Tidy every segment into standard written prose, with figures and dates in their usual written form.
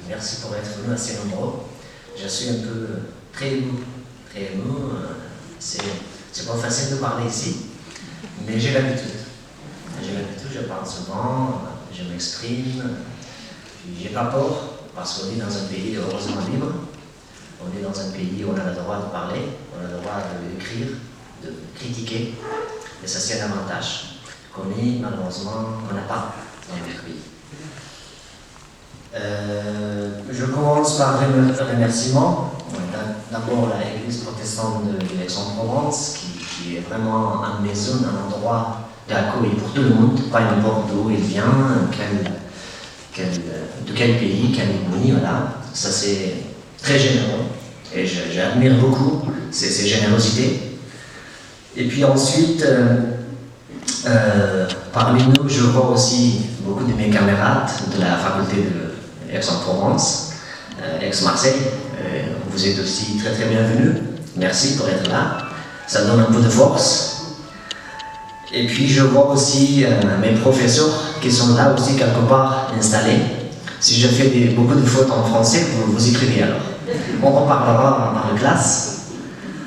Merci pour être venu assez nombreux. Je suis un peu très ému. Très ému. C'est pas facile de parler ici, mais j'ai l'habitude. J'ai l'habitude, je parle souvent, je m'exprime. J'ai pas peur, parce qu'on est dans un pays heureusement libre. On est dans un pays où on a le droit de parler, on a le droit d'écrire, de critiquer. Et ça, c'est un avantage qu'on est, malheureusement, on n'a pas dans notre pays. Je commence par un remerciement. D'abord, l'église protestante de Aix-en-Provence, qui est vraiment une maison, un endroit d'accueil pour tout le monde, pas n'importe d'où il vient, de quel pays, quelle ethnie, voilà. Ça, c'est très généreux et j'admire beaucoup ces générosités. Et puis ensuite, parmi nous, je vois aussi beaucoup de mes camarades de la faculté de Aix-en-Provence, Aix-Marseille. Vous êtes aussi très très bienvenus. Merci pour être là. Ça donne un peu de force. Et puis je vois aussi mes professeurs qui sont là aussi quelque part installés. Si je fais beaucoup de fautes en français, vous écrivez alors. On en parlera dans la classe.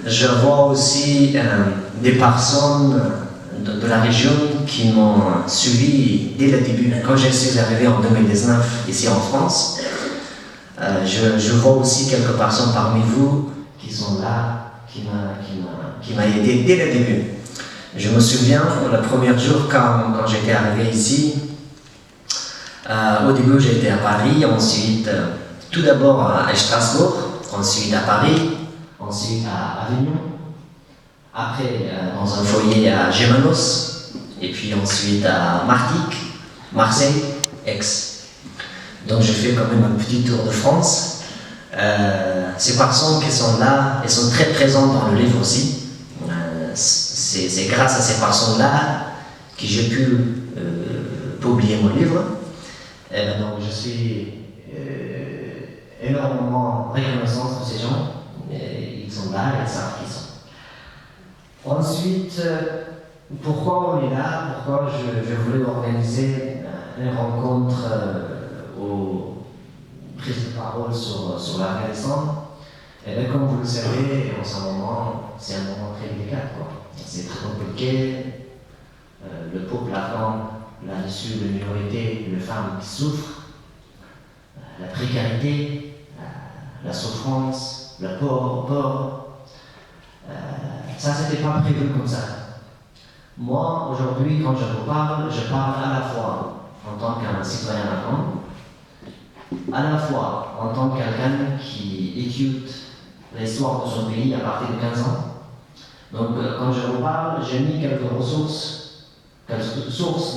Je vois aussi des personnes de la région qui m'ont suivi dès le début. Quand je suis arrivé en 2019 ici en France, je vois aussi quelques personnes parmi vous qui sont là, qui m'a aidé dès le début. Je me souviens, le premier jour quand j'étais arrivé ici, au début j'étais à Paris, ensuite tout d'abord à Strasbourg, ensuite à Paris, ensuite à Avignon, après dans un foyer à Gémenos, et puis ensuite à Martigues, Marseille, Aix. Donc je fais quand même un petit tour de France. Ces personnes qui sont là, elles sont très présentes dans le livre aussi. C'est grâce à ces personnes-là que j'ai pu publier mon livre. Donc je suis énormément reconnaissant de ces gens. Ils sont là, ils savent qui ils sont. Ensuite, pourquoi on est là? Pourquoi je voulais organiser une rencontre aux prises de parole sur l'Afghanistan? Et bien, comme vous le savez, en ce moment, c'est un moment très délicat, quoi. C'est très compliqué. Le peuple afghan, là-dessus, les minorités, les femmes qui souffrent, la précarité, la souffrance, le pauvre. Ça, c'était pas prévu comme ça. Moi, aujourd'hui, quand je vous parle, je parle à la fois en tant qu'un citoyen afghan, à la fois en tant que quelqu'un qui étudie l'histoire de son pays à partir de 15 ans. Donc, quand je vous parle, j'ai mis quelques sources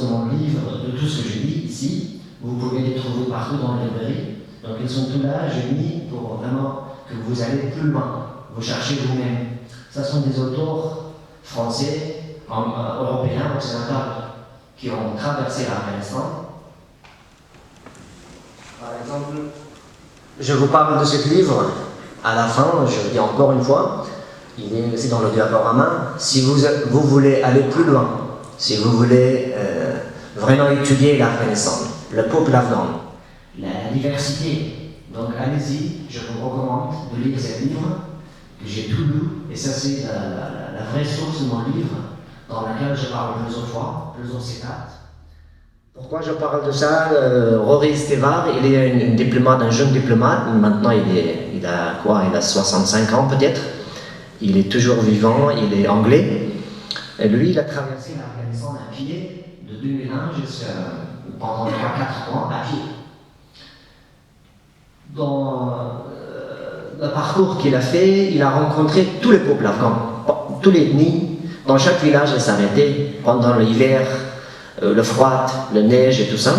de mon livre, de tout ce que je dis ici. Vous pouvez les trouver partout dans les librairies. Donc, ils sont tous là, j'ai mis pour vraiment que vous allez plus loin, vous cherchez vous-même. Ce sont des auteurs français, européens, occidentaux, qui ont traversé l'Afghanistan. Par exemple, je vous parle de ce livre. À la fin, je dis encore une fois, il est aussi dans le diaporama. Si vous voulez aller plus loin, si vous voulez vraiment étudier l'Afghanistan, le peuple afghan, la diversité, donc allez-y, je vous recommande de lire ce livre que j'ai tout lu, et ça c'est la vraie source de mon livre dans laquelle je parle plusieurs fois, plusieurs citates. Pourquoi je parle de ça? Rory Stevar, il est un jeune diplomate, maintenant il a 65 ans peut-être, il est toujours vivant, il est anglais, et lui il a traversé l'Afghanistan à pied de 2001 jusqu'à pendant 3-4 mois à pied. Dans le parcours qu'il a fait, il a rencontré tous les peuples afghans, toutes les ethnies. Dans chaque village, il s'arrêtait pendant l'hiver, le froid, la neige et tout ça.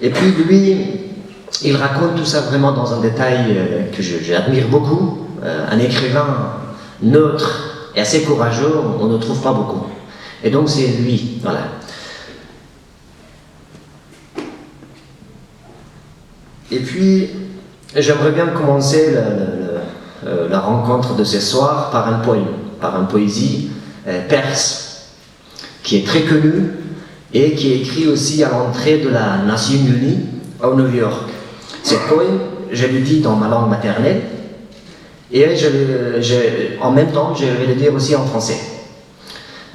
Et puis lui, il raconte tout ça vraiment dans un détail que j'admire beaucoup. Un écrivain neutre et assez courageux, on ne trouve pas beaucoup. Et donc c'est lui, voilà. Et puis, j'aimerais bien commencer la rencontre de ce soir par un poème, par une poésie perse, qui est très connue et qui est écrit aussi à l'entrée de la Nation Unie à New York. Cette poème, je le dis dans ma langue maternelle, et en même temps, je vais le dire aussi en français.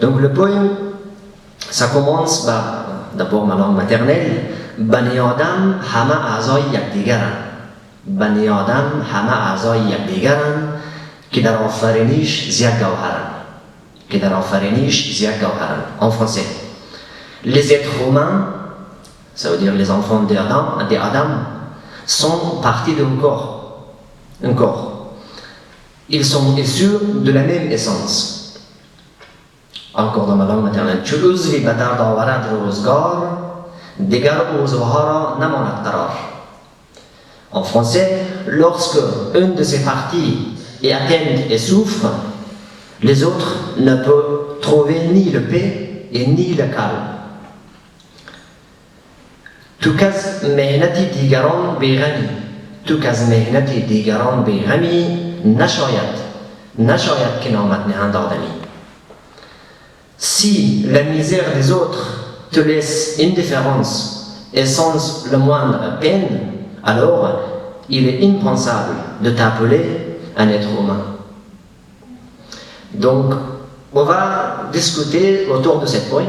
Donc le poème, ça commence par, d'abord ma langue maternelle, Bani Adam hama azoy yakdigaran. Bani Adam hama azoy yakdigaran, ki dar afarinish ziyad gawharan. Ki dar afarinish ziyad gawharan. En français. Les êtres humains, ça veut dire les enfants d'Adam, sont partis d'un corps. Un corps. Ils sont issus de la même essence. Encore dans ma langue maternelle. Chuluzvi badar dawarat rozgar, degar ozohara namonat tarar. En français, lorsque une de ces parties est atteinte et souffre, les autres ne peuvent trouver ni le paix et ni le calme. Tukaz mehnati digaran beghani. Tukaz mehnati digaran beghani. Nashoyat kinamat nehandardami. Si la misère des autres te laisse indifférence et sans le moindre peine, alors il est impensable de t'appeler un être humain. Donc, on va discuter autour de cette poème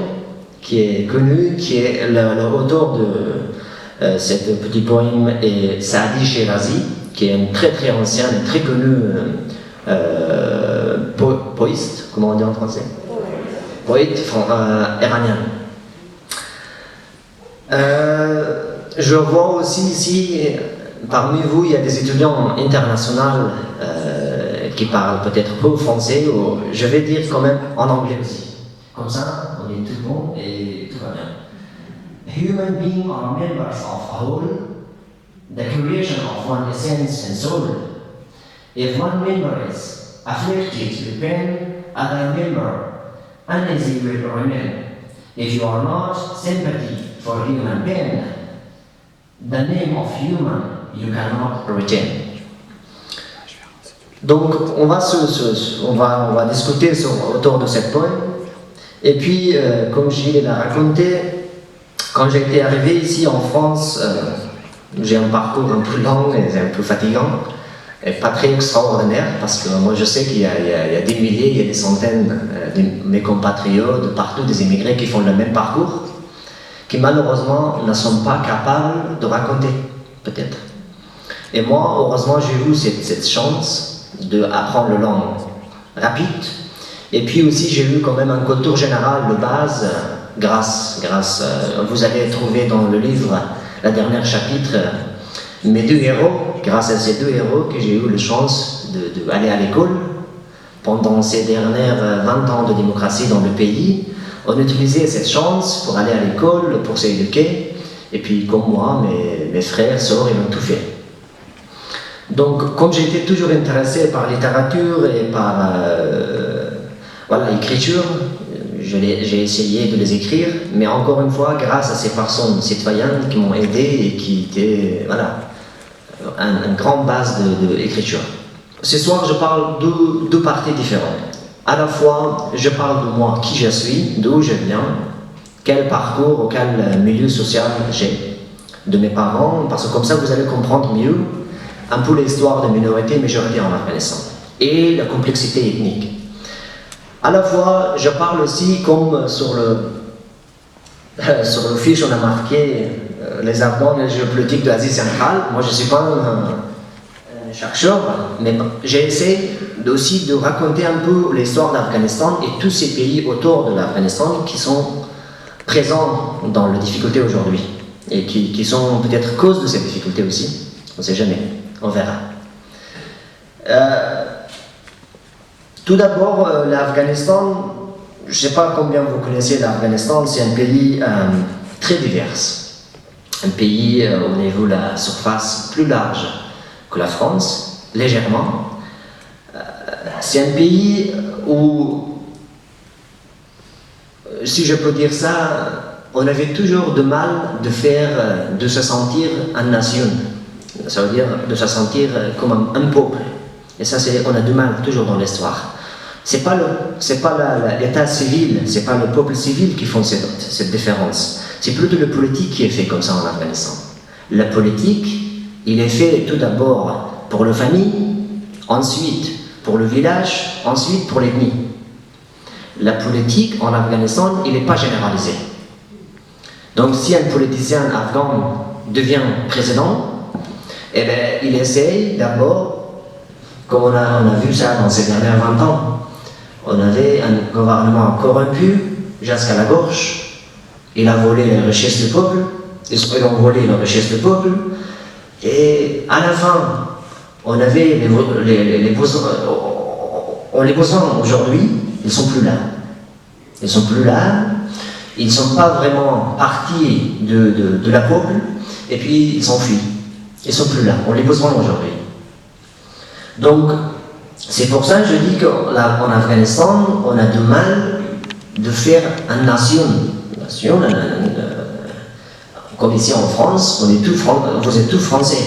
qui est connue, qui est l'auteur de cette petit poème est Saadi Shirazi, qui est un très très ancien et très connu poète, comment on dit en français? Poète iranien. Je vois aussi ici, parmi vous, il y a des étudiants internationaux qui parlent peut-être peu français, ou je vais dire quand même en anglais aussi. Comme ça, on est tout bon et tout va bien. Human beings are members of a whole, the creation of one essence and soul. If one member is afflicted with pain, other member uneasy will remain. If you are not sympathy for human pain, the name of human you cannot retain. Donc on va discuter autour de cette poème. Et puis, comme Gilles l'a raconté, quand j'étais arrivé ici en France, j'ai un parcours un peu long et un peu fatigant, et pas très extraordinaire, parce que moi je sais qu'il y a des milliers, il y a des centaines de mes compatriotes de partout, des immigrés qui font le même parcours, qui malheureusement ne sont pas capables de raconter, peut-être. Et moi, heureusement, j'ai eu cette chance d'apprendre la langue rapide, et puis aussi j'ai eu quand même un contour général de base, grâce vous allez trouver dans le livre, la dernière chapitre, mes deux héros, grâce à ces deux héros que j'ai eu la chance d'aller à l'école. Pendant ces dernières 20 ans de démocratie dans le pays, on utilisait cette chance pour aller à l'école, pour s'éduquer, et puis comme moi, mes frères, sœurs, ils ont tout fait. Donc, comme j'étais toujours intéressé par la littérature et par l'écriture, j'ai essayé de les écrire, mais encore une fois, grâce à ces personnes citoyennes qui m'ont aidé et qui étaient, une grande base d'écriture. Ce soir, je parle de deux parties différentes. À la fois, je parle de moi, qui je suis, d'où je viens, quel parcours ou quel milieu social j'ai, de mes parents, parce que comme ça, vous allez comprendre mieux un peu l'histoire des minorités et majorités en Afghanistan, et la complexité ethnique. À la fois, je parle aussi, comme sur le fiche, on a marqué les Afghans et la géopolitique de l'Asie centrale. Moi, je ne suis pas un chercheur, mais j'ai essayé aussi de raconter un peu l'histoire d'Afghanistan et tous ces pays autour de l'Afghanistan qui sont présents dans les difficultés aujourd'hui et qui sont peut-être cause de ces difficultés aussi. On ne sait jamais, on verra. Tout d'abord, l'Afghanistan, je ne sais pas combien vous connaissez l'Afghanistan, c'est un pays très divers. Un pays au niveau de la surface plus large que la France, légèrement. C'est un pays où, si je peux dire ça, on avait toujours de mal de se sentir une nation. Ça veut dire de se sentir comme un peuple. Et ça, on a du mal toujours dans l'histoire. C'est pas l'état civil, c'est pas le peuple civil qui font cette différence. C'est plutôt le politique qui est fait comme ça en Afghanistan. La politique il est fait tout d'abord pour la famille, ensuite pour le village, ensuite pour l'ethnie. La politique en Afghanistan, il n'est pas généralisé. Donc si un politicien afghan devient président, eh bien, il essaye d'abord, comme on a vu ça dans ces dernières 20 ans, on avait un gouvernement corrompu jusqu'à la gorge, il a volé les richesses du peuple, ils ont volé les richesses du peuple, et à la fin, on avait les besoins aujourd'hui, ils ne sont plus là. Ils ne sont plus là, ils ne sont pas vraiment partis de la peuple, et puis ils s'enfuient. Ils ne sont plus là, on les besoin aujourd'hui. Donc, c'est pour ça que je dis qu'en Afghanistan, on a du mal de faire une nation, comme ici en France, vous êtes tous français.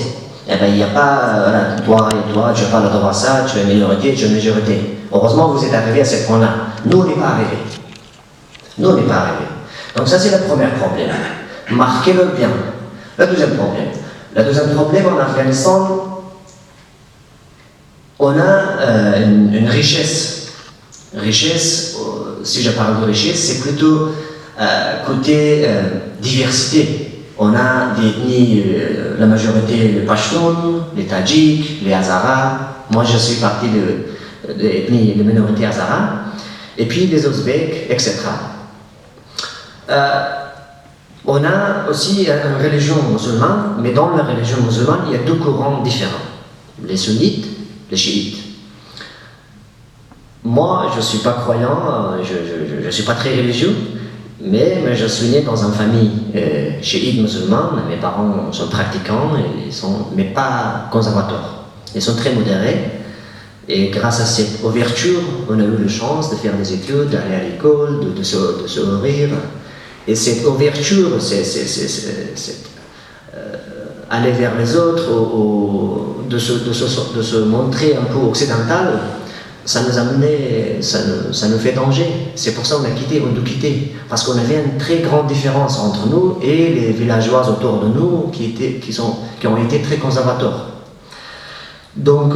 Eh bien, il n'y a pas toi et toi, tu n'as pas le droit à ça, tu es minorité, tu es majorité. Heureusement, vous êtes arrivés à ce point-là. Nous, on n'est pas arrivés. Nous, on n'est pas arrivés. Donc ça, c'est le premier problème. Marquez-le bien. Le deuxième problème. Le deuxième problème en Afghanistan, on a une richesse. Richesse, si je parle de richesse, c'est plutôt côté diversité. On a des ethnies, la majorité, les Pashtuns, les Tadjiks, les Hazaras. Moi, je suis partie de l'ethnie, de minorité Hazara. Et puis les Ouzbeks, etc. On a aussi une religion musulmane, mais dans la religion musulmane, il y a deux courants différents. Les sunnites, les chiites. Moi, je ne suis pas croyant, je ne suis pas très religieux, mais je suis né dans une famille chiite musulmane. Mes parents sont pratiquants, mais pas conservateurs. Ils sont très modérés. Et grâce à cette ouverture, on a eu la chance de faire des études, d'aller à l'école, de se nourrir. Et cette ouverture, aller vers les autres, de se montrer un peu occidental, ça nous a mené, ça nous fait danger. C'est pour ça qu'on a quitté, on doit quitter. Parce qu'on avait une très grande différence entre nous et les villageois autour de nous qui ont été très conservateurs. Donc,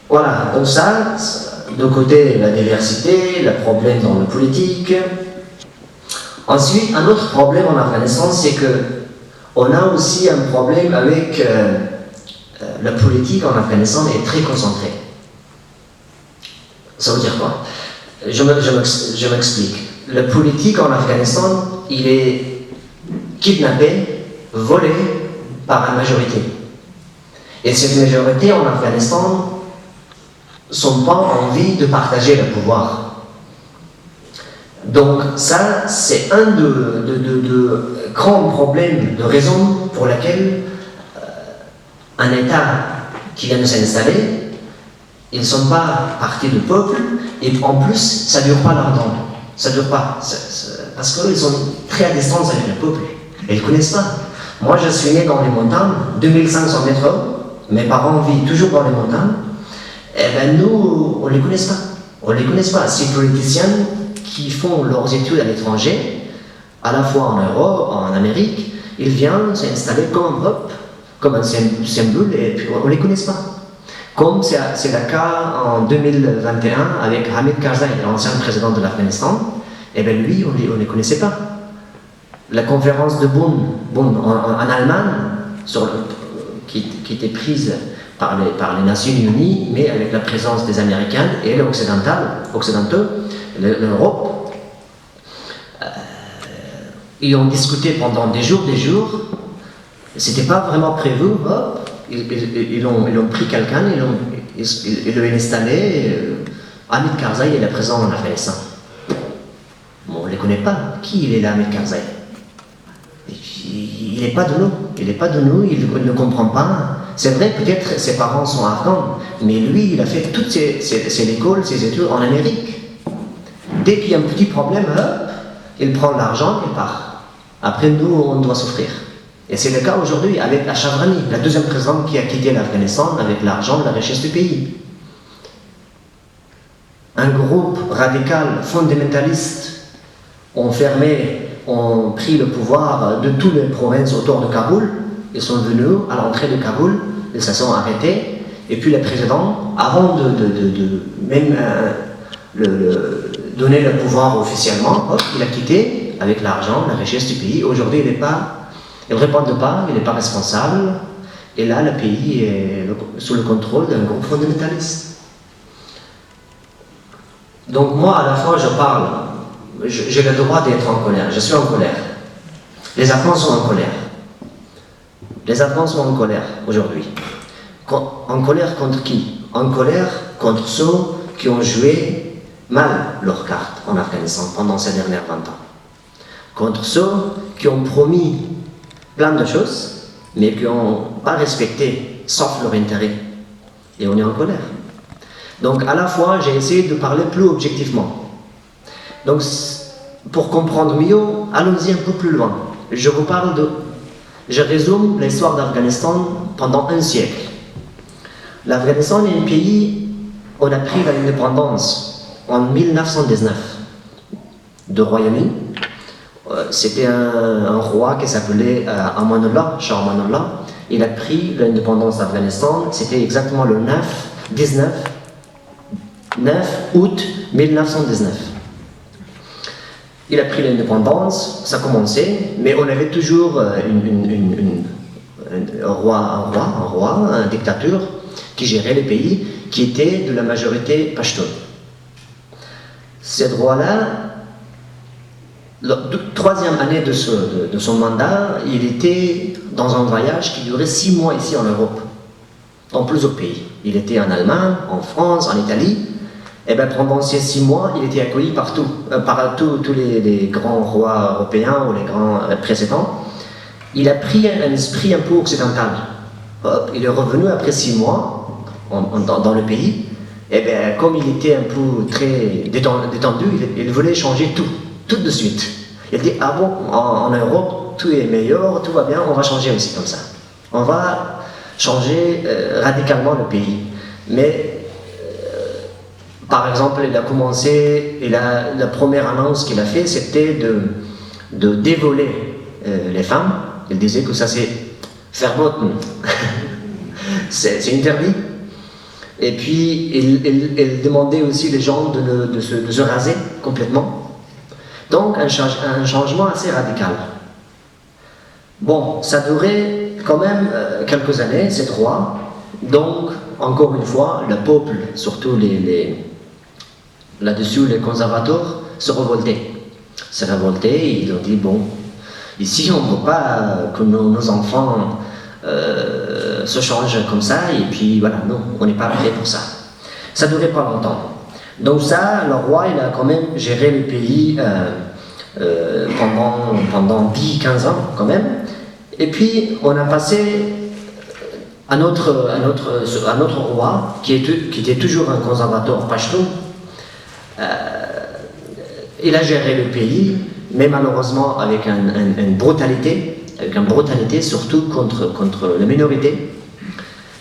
voilà, comme ça, de côté la diversité, le problème dans la politique. Ensuite, un autre problème en Afghanistan, c'est qu'on a aussi un problème avec la politique en Afghanistan est très concentrée. Ça veut dire quoi? Je m'explique. La politique en Afghanistan, il est kidnappé, volé par la majorité. Et cette majorité en Afghanistan n'ont pas envie de partager le pouvoir. Donc ça, c'est un de grands problèmes, de raisons pour lesquelles un État qui vient de s'installer, ils ne sont pas partis du peuple, et en plus, ça ne dure pas longtemps. Ça ne dure pas, parce qu'ils sont très à distance avec le peuple, et ils ne connaissent pas. Moi, je suis né dans les montagnes, 2500 mètres, mes parents vivent toujours dans les montagnes, et bien nous, on ne les connaît pas. On ne les connaît pas. Ces politiciens qui font leurs études à l'étranger, à la fois en Europe, en Amérique, ils viennent s'installer comme un symbole, et puis on ne les connaît pas. Comme c'est le cas en 2021 avec Hamid Karzai, l'ancien président de l'Afghanistan, et bien lui, on ne les connaissait pas. La conférence de Bonn en Allemagne, qui était prise par les Nations Unies, mais avec la présence des Américains et les Occidentaux, l'Europe, ils ont discuté pendant des jours, c'était pas vraiment prévu, ils ont pris quelqu'un, ils l'ont installé, Hamid Karzai est le président en Afghanistan. Bon, on ne les connaît pas, qui il est là, Hamid Karzai? Il n'est pas de nous, il ne comprend pas. C'est vrai, peut-être ses parents sont afghans, mais lui, il a fait toutes ses écoles, ses études en Amérique. Dès qu'il y a un petit problème, il prend l'argent et part. Après, nous, on doit souffrir. Et c'est le cas aujourd'hui avec Ashraf Ghani, la deuxième présidente qui a quitté l'Afghanistan avec l'argent de la richesse du pays. Un groupe radical, fondamentaliste, ont pris le pouvoir de toutes les provinces autour de Kaboul. ils sont venus à l'entrée de Kaboul, ils se sont arrêtés, et puis le président, avant de même donner le pouvoir officiellement, hop, il a quitté avec l'argent, la richesse du pays. Aujourd'hui, il ne répond pas, il n'est pas responsable, et là, le pays est sous le contrôle d'un groupe fondamentaliste. Donc moi, à la fois, je parle, j'ai le droit d'être en colère, je suis en colère. Les Afghans sont en colère. Les Afghans sont en colère aujourd'hui. En colère contre qui? En colère contre ceux qui ont joué mal leur carte en Afghanistan pendant ces dernières 20 ans. Contre ceux qui ont promis plein de choses, mais qui n'ont pas respecté, sauf leur intérêt. Et on est en colère. Donc à la fois, j'ai essayé de parler plus objectivement. Donc pour comprendre mieux, allons-y un peu plus loin. Je résume l'histoire d'Afghanistan pendant un siècle. L'Afghanistan est un pays, on a pris l'indépendance en 1919 de Royaume-Uni. C'était un roi qui s'appelait Amanullah, Shah Amanullah. Il a pris l'indépendance d'Afghanistan, c'était exactement le 9 août 1919. Il a pris l'indépendance, ça commençait, mais on avait toujours un dictateur qui gérait le pays, qui était de la majorité Pashtun. Ce roi-là, la troisième année de son mandat, il était dans un voyage qui durait 6 mois ici en Europe, dans plusieurs pays. Il était en Allemagne, en France, en Italie. Et bien pendant ces 6 mois, il était accueilli par tous les grands rois européens ou les grands précédents. Il a pris un esprit un peu occidental. Hop, il est revenu après 6 mois dans le pays. Et bien comme il était un peu très détendu, il voulait changer tout de suite. Il dit, ah bon, en Europe, tout est meilleur, tout va bien, on va changer aussi comme ça. On va changer radicalement le pays. Mais par exemple, il a commencé, et la première annonce qu'il a fait, c'était de dévoiler les femmes. Il disait que ça c'est verboten, c'est interdit. Et puis, il demandait aussi les gens de se raser complètement. Donc, un changement assez radical. Bon, ça durait quand même quelques années, ces 3. Donc, encore une fois, le peuple, surtout là-dessus, les conservateurs, se révoltaient. Ils ont dit, bon, ici, on ne veut pas que nos enfants se changent comme ça, et puis voilà, non, on n'est pas prêt pour ça. Ça ne durait pas longtemps. Donc ça, le roi, il a quand même géré le pays pendant 10-15 ans, quand même. Et puis, on a passé un autre roi, qui était toujours un conservateur pashtun. Il a géré le pays, mais malheureusement avec une brutalité, surtout contre les minorités.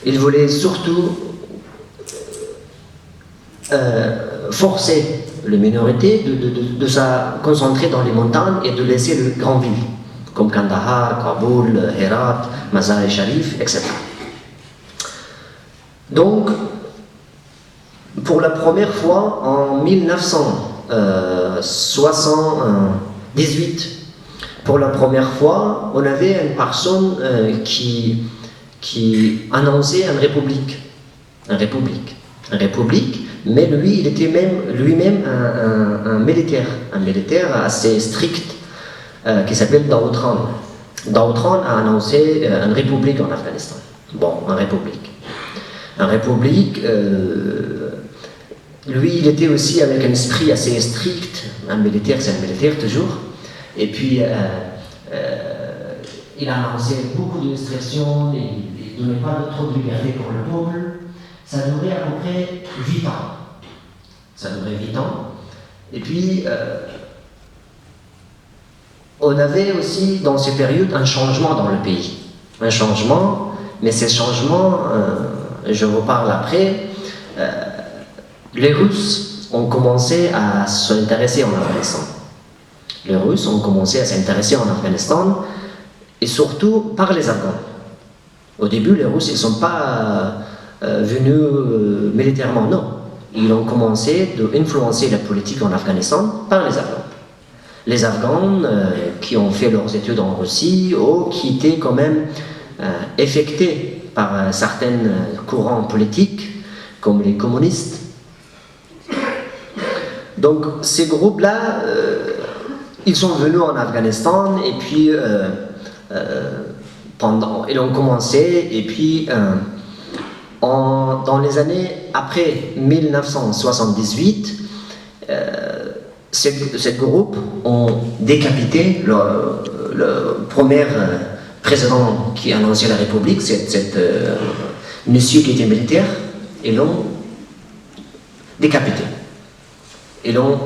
Il voulait surtout forcer les minorités de se concentrer dans les montagnes et de laisser les grandes villes, comme Kandahar, Kaboul, Herat, Mazar-e-Sharif, etc. Donc, pour la première fois en 1978, pour la première fois, on avait une personne qui annonçait une république, mais lui, il était lui-même un militaire assez strict qui s'appelle Daoud Khan. Daoud Khan a annoncé une république en Afghanistan. Bon, une république. Lui, il était aussi avec un esprit assez strict. Un militaire, c'est un militaire toujours. Et puis, il a annoncé beaucoup de restrictions, il ne donnait pas trop de liberté pour le peuple. Ça durait à peu près 8 ans. Et puis, on avait aussi dans ces périodes un changement dans le pays. Un changement, mais ces changements, je vous parle après, les Russes ont commencé à s'intéresser en Afghanistan. Et surtout par les Afghans. Au début, les Russes, ils ne sont pas venus militairement, non. Ils ont commencé à influencer la politique en Afghanistan par les Afghans. Les Afghans qui ont fait leurs études en Russie ou qui étaient quand même affectés par certains courants politiques, comme les communistes. Donc ces groupes-là, ils sont venus en Afghanistan et puis ils ont commencé et puis dans les années après 1978, ces groupes ont décapité le premier président qui a annoncé la République, monsieur qui était militaire, et l'ont décapité. Ils l'ont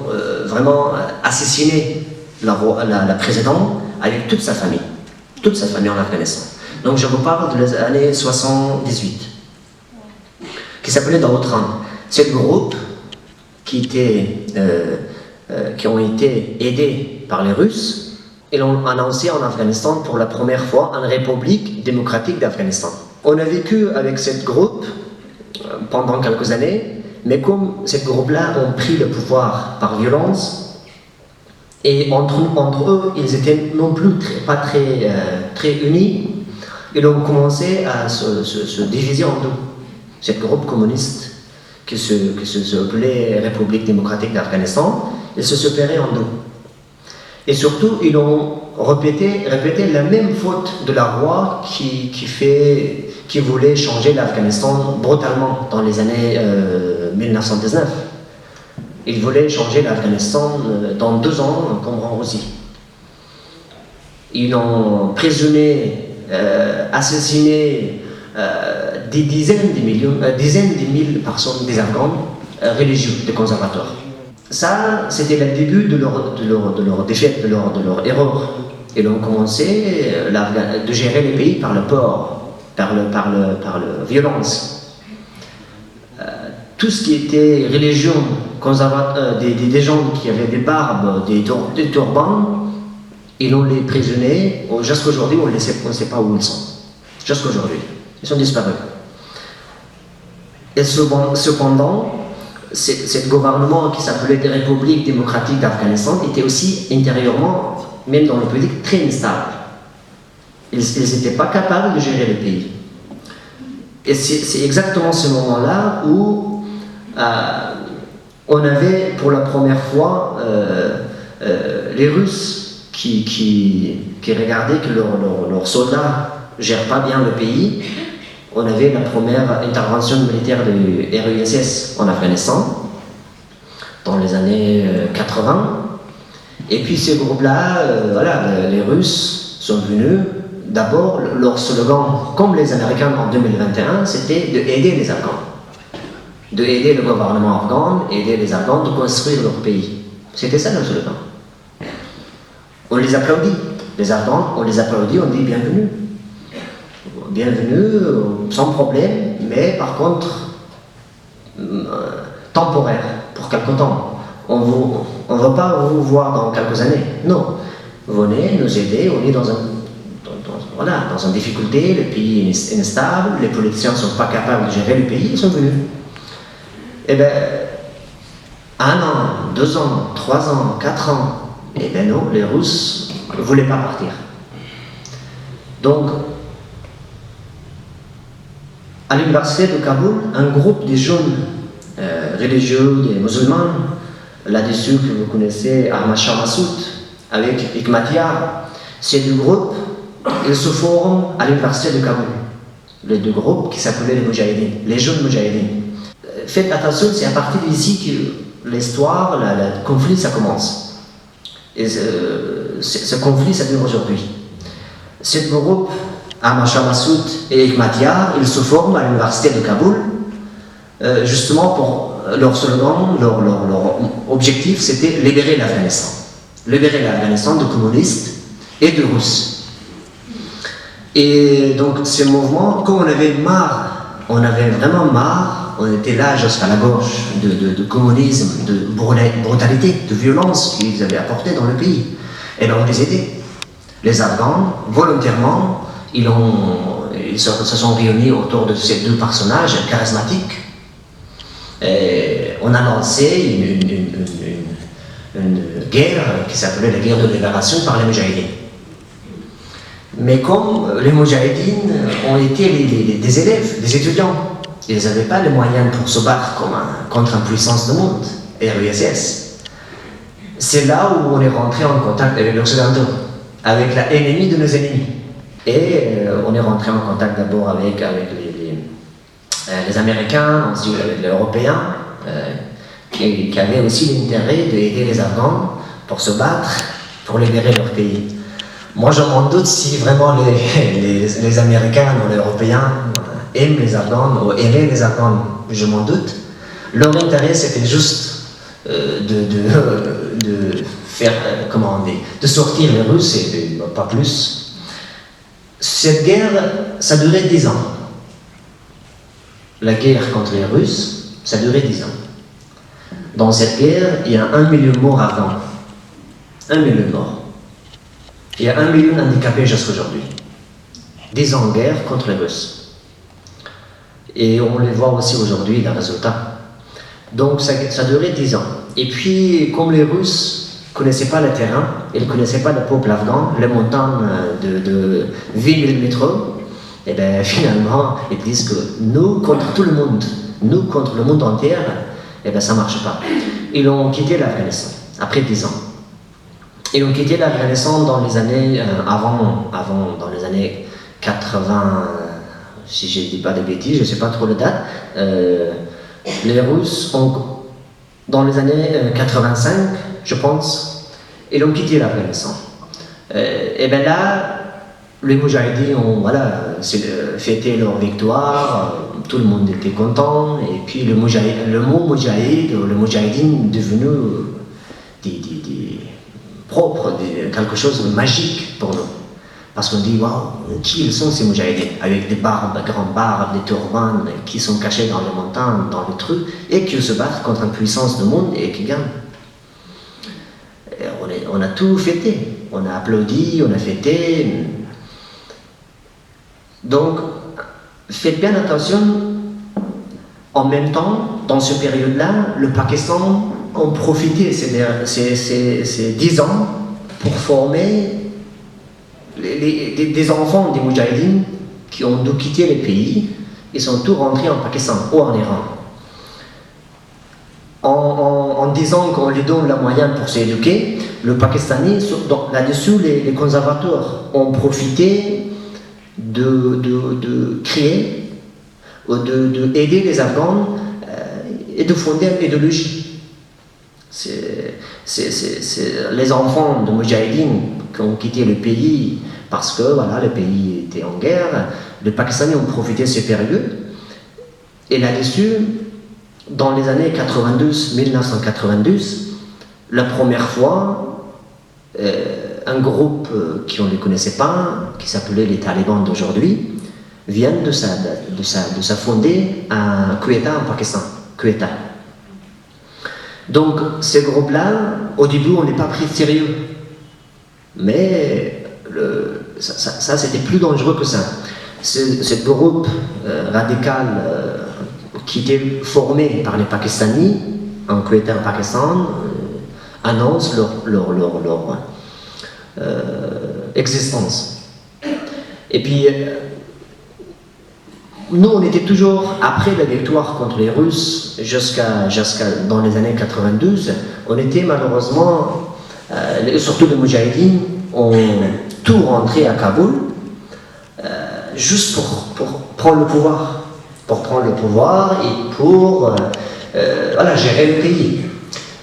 vraiment assassiné la présidente avec toute sa famille en Afghanistan. Donc je vous parle des années 78, qui s'appelait Daoud-Khan. C'est le groupe qui ont été aidés par les Russes et l'ont annoncé en Afghanistan pour la première fois en République démocratique d'Afghanistan. On a vécu avec ce groupe pendant quelques années, mais comme ces groupes-là ont pris le pouvoir par violence, et entre eux, ils étaient non plus pas très unis, ils ont commencé à se diviser en deux. Ce groupe communiste qui s'appelait République démocratique d'Afghanistan, ils se séparaient en deux. Et surtout, ils ont répété la même faute de la roi qui voulait changer l'Afghanistan brutalement dans les années 1919. Il voulait changer l'Afghanistan dans 2 ans comme en Russie. Ils ont présumé, assassiné des dizaines de milliers de personnes, des Afghans religieux, des conservateurs. Ça, c'était le début de leur défaite, de leur erreur. Ils ont commencé de gérer le pays par le peur, par la violence. Tout ce qui était religion, des gens qui avaient des barbes, des turbans, ils ont les prisonniers. Jusqu'à aujourd'hui, on ne sait pas où ils sont. Jusqu'à aujourd'hui, ils sont disparus. Et cependant, ce gouvernement qui s'appelait République démocratique d'Afghanistan était aussi intérieurement, même dans le politique, très instable. Ils n'étaient pas capables de gérer le pays. Et c'est exactement ce moment-là où on avait pour la première fois les Russes qui regardaient que leurs soldats ne gèrent pas bien le pays. On avait la première intervention militaire de RUSS en Afghanistan dans les années 80. Et puis ces groupes-là, les Russes sont venus. D'abord, leur slogan, comme les Américains en 2021, c'était d'aider les Afghans. D'aider le gouvernement afghan, aider les Afghans de construire leur pays. C'était ça le slogan. On les applaudit. Les Afghans, on les applaudit, on dit bienvenue. Bienvenue, sans problème, mais par contre, temporaire, pour quelque temps. On ne va pas vous voir dans quelques années. Non. Venez nous aider, on est dans une difficulté, le pays est instable, les politiciens ne sont pas capables de gérer le pays, ils sont venus. Eh bien, 1 an, 2 ans, 3 ans, 4 ans, eh bien non, les Russes ne voulaient pas partir. Donc, à l'université de Kaboul, un groupe de jeunes religieux, des musulmans, là-dessus que vous connaissez, Ahmad Shah Massoud, avec Hikmatyar, c'est du groupe. Ils se forment à l'université de Kaboul. Les 2 groupes qui s'appelaient les Moudjahidines, les jeunes Moudjahidines. Faites attention, c'est à partir d'ici que l'histoire, le conflit, ça commence. Et ce conflit, ça dure aujourd'hui. Ce groupe, Ahmad Shah Massoud et Hikmatyar, ils se forment à l'université de Kaboul, justement pour leur slogan, leur objectif, c'était libérer l'Afghanistan. Libérer l'Afghanistan de communistes et de Russes. Et donc ce mouvement, quand on avait vraiment marre, on était là jusqu'à la gorge de communisme, de brutalité, de violence qu'ils avaient apporté dans le pays. Et donc on les aidait. Les Afghans, volontairement, ils ont ils se sont réunis autour de ces deux personnages charismatiques. Et on a lancé une guerre qui s'appelait la guerre de libération par les Moudjahidines. Mais comme les Moudjahidines ont été des élèves, des étudiants, ils n'avaient pas les moyens pour se battre contre une puissance du monde, RUSS. C'est là où on est rentré en contact avec les Occidentaux, avec l'ennemi de nos ennemis. Et on est rentré en contact d'abord avec les Américains, ensuite avec les Européens, qui avaient aussi l'intérêt d'aider les Afghans pour se battre, pour libérer leur pays. Moi, je m'en doute si vraiment les Américains ou les Européens aiment les Afghans ou aimaient les Afghans, je m'en doute. Leur intérêt, c'était juste de faire, de sortir les Russes et pas plus. Cette guerre, ça durait 10 ans. La guerre contre les Russes, ça durait 10 ans. Dans cette guerre, il y a 1 million de morts afghans. 1 million de morts. Il y a 1 million handicapés jusqu'à aujourd'hui. 10 ans de guerre contre les Russes. Et on les voit aussi aujourd'hui, les résultats. Donc ça durait 10 ans. Et puis, comme les Russes ne connaissaient pas le terrain, ils ne connaissaient pas le peuple afghan, les montagnes de 8 000 métros, et bien finalement, ils disent que nous contre tout le monde, nous contre le monde entier, et bien ça ne marche pas. Ils ont quitté l'Afghanistan, après 10 ans. Ils ont quitté l'Afghanistan dans les années, dans les années 80, si je ne dis pas de bêtises, je ne sais pas trop la date. Les Russes dans les années 85, je pense, ils ont quitté l'Afghanistan. Et bien là, les Moudjahidines ont fêté leur victoire, tout le monde était content, et puis le mot Moudjahid, le Moudjahidine est devenu propre, quelque chose de magique pour nous. Parce qu'on dit, waouh, qui ils sont ces Moudjahidines? Avec des barbes, grandes barbes, des turbans, qui sont cachés dans les montagnes, dans les trucs, et qui se battent contre une puissance du monde et qui gagnent. Et on a tout fêté, on a applaudi, on a fêté. Donc, faites bien attention, en même temps, dans cette période-là, le Pakistan a profité ces 10 ans pour former des enfants des Moudjahidines qui ont dû quitter le pays. Ils sont tous rentrés en Pakistan ou en Iran. En disant qu'on lui donne la moyenne pour s'éduquer, le Pakistanais, là-dessus, les conservateurs ont profité de créer ou d'aider les Afghans et de fonder une idéologie. Les enfants de Moudjahidines qui ont quitté le pays parce que le pays était en guerre, les Pakistanais ont profité de ces périodes. Et là-dessus, dans les années 1992, la première fois, un groupe qu'on ne connaissait pas, qui s'appelait les talibans d'aujourd'hui, viennent de sa fonder à Quetta en Pakistan. Quetta. Donc, ces groupes-là, au début, on n'est pas pris de sérieux. Mais ça c'était plus dangereux que ça. Ce groupe radical qui était formé par les Pakistanais, en Quetta, en Pakistan, annonce leur existence. Et puis, nous, on était toujours, après la victoire contre les Russes, jusqu'à dans les années 92, on était malheureusement, surtout les Moudjahidines, ont tout rentré à Kaboul, juste pour prendre le pouvoir. Pour prendre le pouvoir et pour gérer le pays.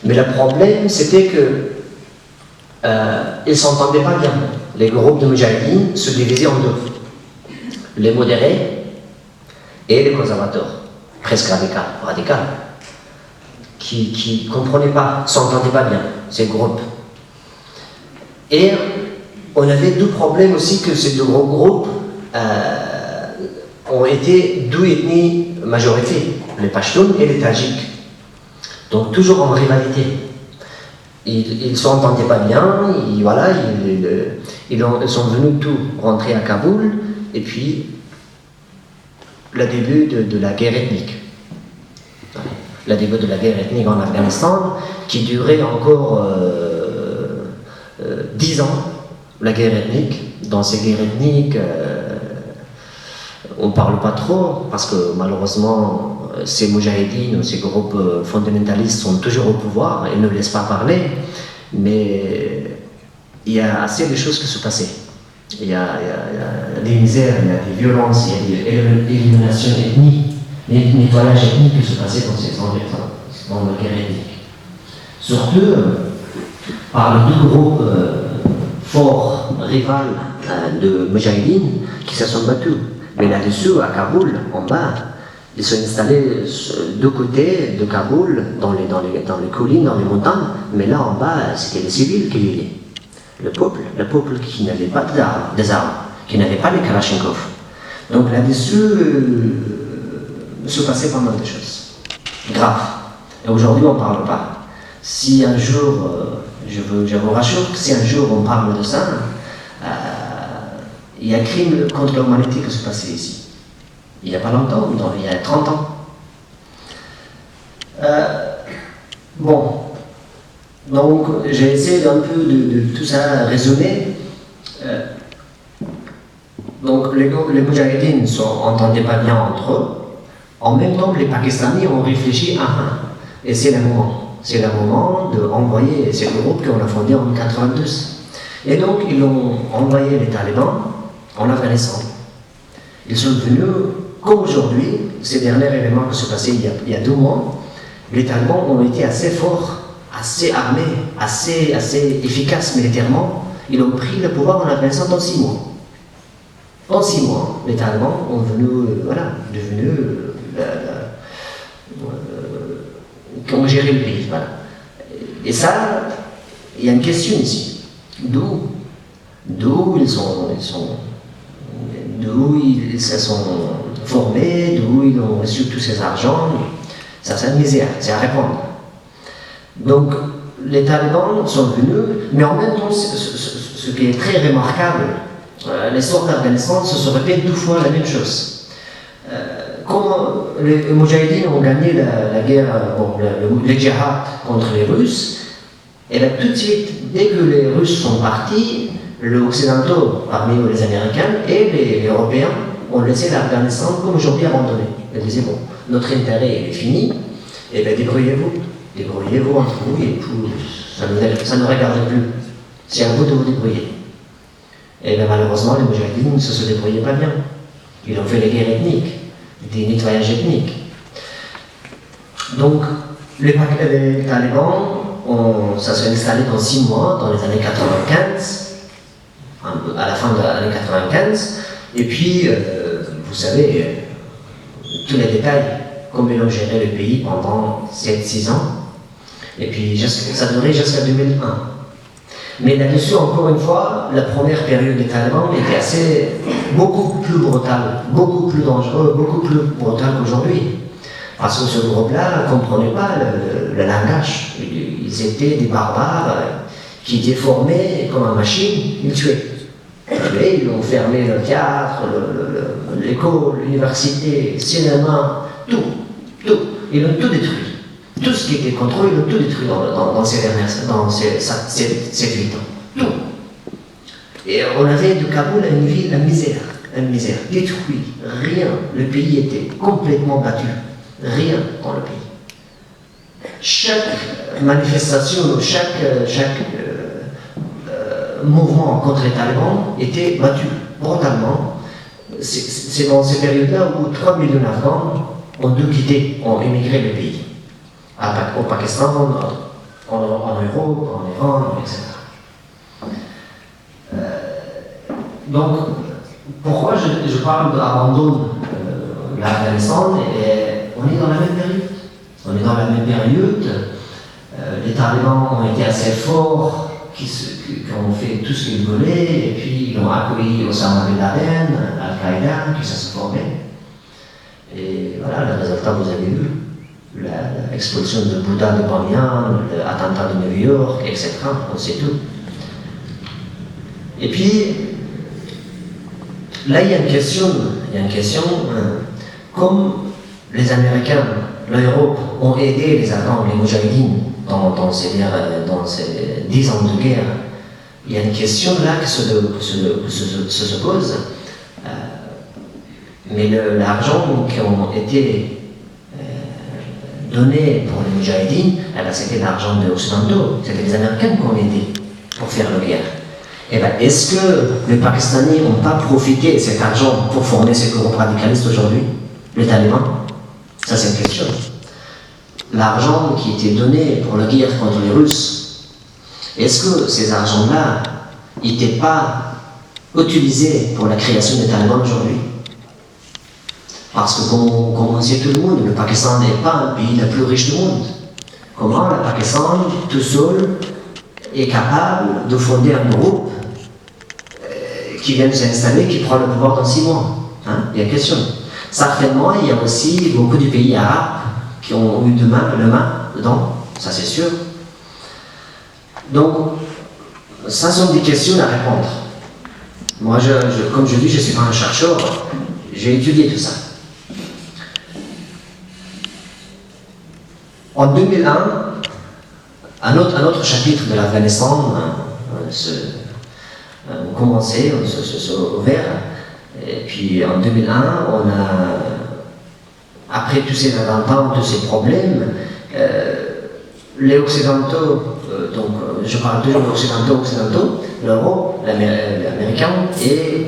Mais le problème, c'était que ils ne s'entendaient pas bien. Les groupes de Moudjahidines se divisaient en deux. Les modérés et les conservateurs, presque radicaux, qui ne comprenaient pas, ne s'entendaient pas bien, ces groupes. Et on avait deux problèmes aussi, que ces deux gros groupes ont été deux ethnies majorité, les Pashtuns et les Tadjiks. Donc toujours en rivalité. Ils ne s'entendaient pas bien, ils sont venus tous rentrer à Kaboul, et puis le début de la guerre ethnique. Le début de la guerre ethnique en Afghanistan, qui durait encore 10 ans, la guerre ethnique. Dans ces guerres ethniques, on ne parle pas trop, parce que malheureusement, ces moudjahidines ou ces groupes fondamentalistes sont toujours au pouvoir et ne laissent pas parler, mais il y a assez de choses qui se passaient. Il y a des misères, il y a des violences, il y a des éliminations ethniques, des nettoyages ethniques qui se passaient dans la guerre ethnique. Surtout par les deux groupes forts, rivales de Moudjahidines qui se sont battus. Mais là-dessous, à Kaboul, en bas, ils sont installés de côté de Kaboul, dans les collines, dans les montagnes, mais là en bas, c'était les civils qui vivaient. Le peuple qui n'avait pas des armes, qui n'avait pas les Kalachnikov. Donc là-dessus, se passait pas mal de choses graves. Et aujourd'hui, on ne parle pas. Si un jour, je vous rassure que si un jour on parle de ça, il y a un crime contre l'humanité qui se passait ici. Il n'y a pas longtemps, il y a 30 ans. Bon. Donc, j'ai essayé d'un peu de tout ça raisonner. Donc, les Moudjahidines ne s'entendaient pas bien entre eux. En même temps, les Pakistanais ont réfléchi et c'est le moment. C'est le moment d'envoyer ces groupes qu'on a fondés en 1992. Et donc, ils ont envoyé les talibans en Afghanistan. Ils sont venus, comme aujourd'hui, ces derniers événements qui se passaient il y a 2 mois, les talibans ont été assez forts, assez armés, assez efficaces militairement. Ils ont pris le pouvoir en Afghanistan dans 6 mois. En 6 mois, les talibans ont devenu qui ont géré le pays. Voilà. Et ça, il y a une question ici. D'où ils se sont formés, d'où ils ont reçu tous ces argents. Ça, c'est une misère, c'est à répondre. Donc, les talibans sont venus, mais en même temps, ce qui est très remarquable, l'histoire d'Afghanistan, se répète 2 fois la même chose. Quand les Moudjahidines ont gagné la guerre, le djihad contre les Russes, et bien tout de suite, dès que les Russes sont partis, les Occidentaux, parmi eux les Américains et les Européens, ont laissé l'Afghanistan comme aujourd'hui abandonné. Ils disaient, bon, notre intérêt est fini, et bien débrouillez-vous entre vous, et puis ça ne regarde plus. C'est à vous de vous débrouiller. Et bien malheureusement, les Moudjahidines ne se débrouillaient pas bien. Ils ont fait les guerres ethniques, des nettoyages ethniques. Donc, les talibans, ça s'est installé dans 6 mois, dans les années 95, à la fin de l'année 95, et puis, vous savez, tous les détails, comment ils ont géré le pays pendant 7-6 ans, et puis ça durait jusqu'à 2001. Mais là-dessus, encore une fois, la première période des talibans était beaucoup plus brutale, beaucoup plus dangereux, beaucoup plus brutale qu'aujourd'hui. Parce que ce groupe-là ne comprenait pas le langage. Ils étaient des barbares qui étaient formés comme une machine, ils tuaient. Ils ont fermé le théâtre, l'école, l'université, le cinéma, tout. Ils ont tout détruit. Tout ce qui était contre eux, ils ont tout détruit dans ces 7-8 ans. Tout. Et on avait de Kaboul une ville, une misère, détruite, rien. Le pays était complètement battu. Rien dans le pays. Chaque manifestation, chaque mouvement contre les talibans était battu brutalement. C'est dans ces périodes-là où 3 millions d'Afghans ont dû quitter, ont émigré le pays. Au Pakistan, en Europe, en Iran, etc. Donc, pourquoi je parle d'abandon l'Afghanistan? On est dans la même période. Les talibans ont été assez forts, qui ont fait tout ce qu'ils voulaient, et puis ils ont accueilli Osama bin Laden, Al-Qaïda, qui se formait. Et voilà, le résultat, vous avez vu. L'expulsion de Bouddha de Bamiyan, l'attentat de New York, etc. On sait tout. Et puis, là, il y a une question comme les Américains, l'Europe ont aidé les Afghans, les Moudjahidines, dans ces 10 ans de guerre, il y a une question là qui se pose. Mais l'argent qui a été donné pour les Moudjahidines, c'était l'argent des Occidentaux, c'était les Américains qui ont aidé pour faire la guerre. Et bien, est-ce que les Pakistanais n'ont pas profité de cet argent pour former ces groupes radicalistes aujourd'hui, les talibans? Ça, c'est une question. L'argent qui était donné pour la guerre contre les Russes, est-ce que ces argents-là n'étaient pas utilisés pour la création des talibans aujourd'hui? Parce que, comme on sait tout le monde, le Pakistan n'est pas un pays le plus riche du monde. Comment le Pakistan, tout seul, est capable de fonder un groupe qui vient de s'installer, qui prend le pouvoir dans 6 mois? Il y a une question. Certainement, il y a aussi beaucoup de pays arabes qui ont eu le main dedans, ça c'est sûr. Donc, ça sont des questions à répondre. Moi, comme je dis, je ne suis pas un chercheur, j'ai étudié tout ça. En 2001, un autre chapitre de l'Afghanistan commençait, s'est ouvert. Et puis en 2001, après tous ces attentats, tous ces problèmes, les Occidentaux, donc je parle toujours d'Occidentaux, l'Europe, l'Américain, et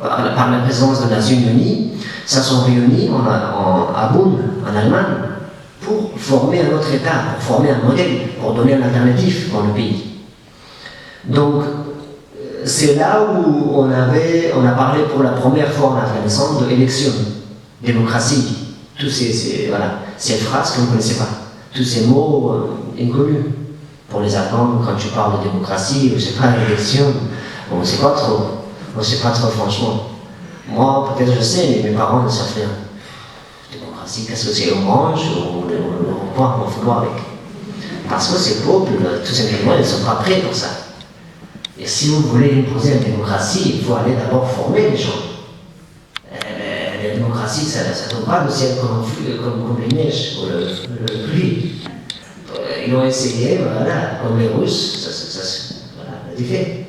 par la présence des Nations Unies, ça sont réunis à Bonn, en Allemagne, pour former un autre État, pour former un modèle, pour donner une alternative dans le pays. Donc, c'est là où on a parlé pour la première fois en Afghanistan d'élection, démocratie, tous ces phrases qu'on ne connaissait pas, tous ces mots inconnus. Pour les Afghans, quand tu parles de démocratie, je ne sais pas, élection, on ne sait pas trop franchement. Moi, peut-être je sais, mais mes parents ne savent rien. Démocratie, qu'est-ce que c'est? On mange, on boit, on fait quoi avec? Parce que ces peuples, tout simplement, ils ne sont pas prêts pour ça. Et si vous voulez imposer une démocratie, il faut aller d'abord former les gens. La démocratie, ça ne tombe pas du ciel comme les neiges ou le pluie. Ils ont essayé, voilà, comme les Russes, voilà, c'est fait.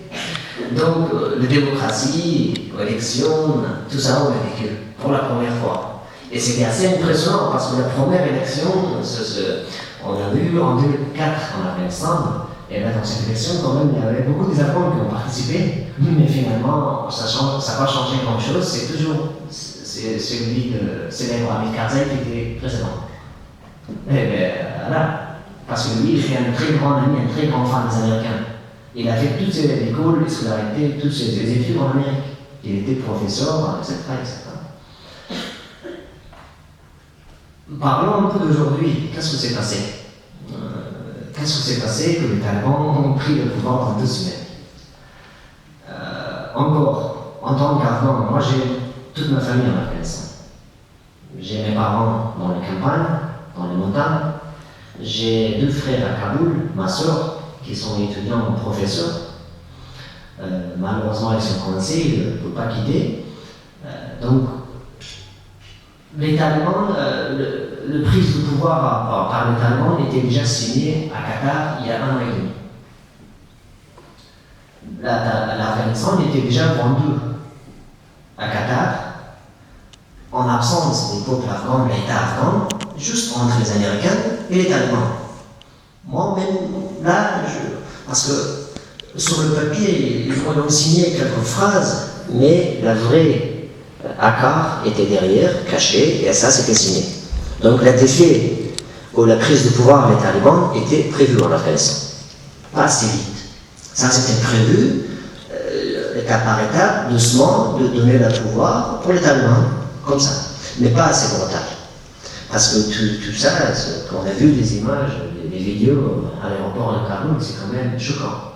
Donc, la démocratie, l'élection, tout ça, on a vécu pour la première fois. Et c'était assez impressionnant parce que la première élection, on l'a vu en 2004 en Afghanistan. Et là, dans cette élection, quand même, il y avait beaucoup d'Afghans qui ont participé, mais finalement, ça n'a pas changé grand-chose. C'est toujours celui de célèbre Hamid Karzai qui était président. Et bien, voilà. Parce que lui, il était un très grand ami, un très grand fan des Américains. Il a fait toutes ses écoles, les scolarités, toutes ses études en Amérique. Il était professeur, etc., etc. Parlons un peu d'aujourd'hui. Qu'est-ce qui s'est passé? Qu'est-ce qui s'est passé que les talibans ont pris le pouvoir dans 2 semaines? Encore, en tant qu'Afghan, moi j'ai toute ma famille en Afghanistan. J'ai mes parents dans les campagnes, dans les montagnes. J'ai 2 frères à Kaboul, ma soeur, qui sont étudiants professeurs. Malheureusement, ils sont coincés, ils ne peuvent pas quitter. Donc, les talibans, le prise de pouvoir par les talibans était déjà signé à Qatar il y a 1 an et demi. L'Afghanistan était déjà vendu à Qatar en absence des peuples afghans, de l'État afghan, juste entre les Américains et les talibans. Moi, même là, parce que sur le papier, ils ont signé quelques phrases, mais la vraie accord était derrière, caché, et ça c'était signé. Donc la défaite ou la prise de pouvoir des talibans était prévue en Afghanistan. Pas assez vite. Ça c'était prévu, étape par étape, doucement, de donner le pouvoir pour les talibans, comme ça. Mais pas assez brutal. Parce que tout ça, quand on a vu des images, des vidéos à l'aéroport de Kaboul, c'est quand même choquant.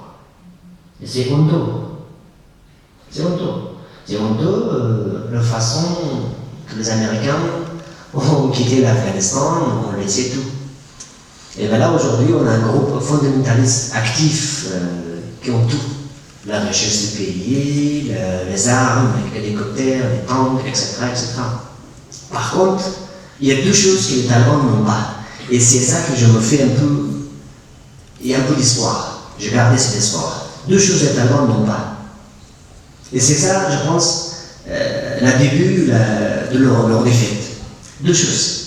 Et c'est honteux. C'est honteux. C'est honteux la façon que les Américains ont quitté l'Afghanistan, ont laissé tout. Et bien là, aujourd'hui, on a un groupe fondamentaliste actif qui ont tout. La richesse du pays, les armes, les hélicoptères, les tanks, etc., etc. Par contre, il y a deux choses que les talibans n'ont pas. Et c'est ça que je me fais un peu. Il y a un peu d'espoir. J'ai gardé cet espoir. Deux choses que les talibans n'ont pas. Et c'est ça, je pense, le début de leur défaite. Deux choses.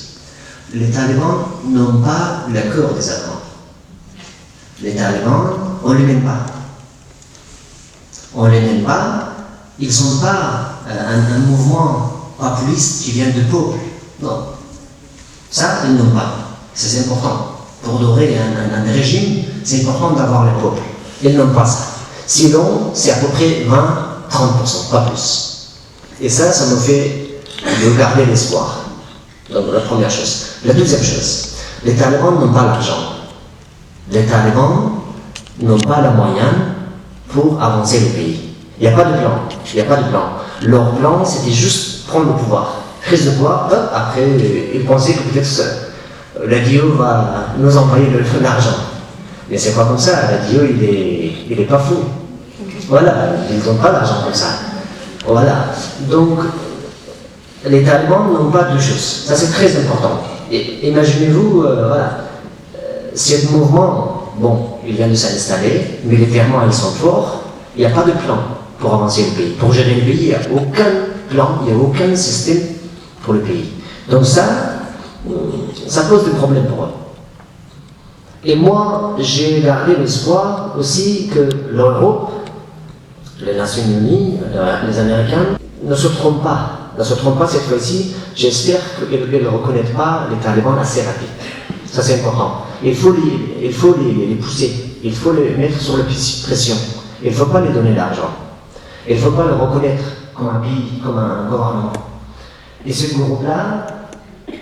Les talibans n'ont pas le cœur des Afghans. Les talibans, on ne les mène pas. On ne les mène pas. Ils ne sont pas un mouvement populiste qui vient du peuple. Non. Ça, ils n'ont pas. Ça, c'est important. Pour dorer un régime, c'est important d'avoir le peuple. Ils n'ont pas ça. Sinon, c'est à peu près 20-30%, pas plus. Et ça me fait de garder l'espoir. Donc, la première chose. La deuxième chose, les talibans n'ont pas l'argent. Les talibans n'ont pas les moyens pour avancer le pays. Il n'y a pas de plan. Il n'y a pas de plan. Leur plan, c'était juste prendre le pouvoir. Prise de pouvoir, hop, après, ils pensaient que peut-être la DIO va nous envoyer de l'argent. Mais c'est pas comme ça. La DIO, il est pas fou. Voilà, ils n'ont pas d'argent comme ça. Voilà. Donc, les talibans n'ont pas deux choses. Ça, c'est très important. Et imaginez-vous, voilà, ce mouvement, bon, il vient de s'installer, militairement, ils sont forts, il n'y a pas de plan pour avancer le pays. Pour gérer le pays, il n'y a aucun plan, il n'y a aucun système pour le pays. Donc ça pose des problèmes pour eux. Et moi, j'ai gardé l'espoir aussi que l'Europe, les Nations Unies, les Américains, ne se trompent pas. Ne se trompent pas cette fois-ci. J'espère qu'ils ne reconnaissent pas les talibans assez rapide. Ça, c'est important. Il faut les pousser. Il faut les mettre sur la pression. Il ne faut pas les donner d'argent. Il ne faut pas les reconnaître comme un pays, comme un gouvernement. Et ce groupe-là,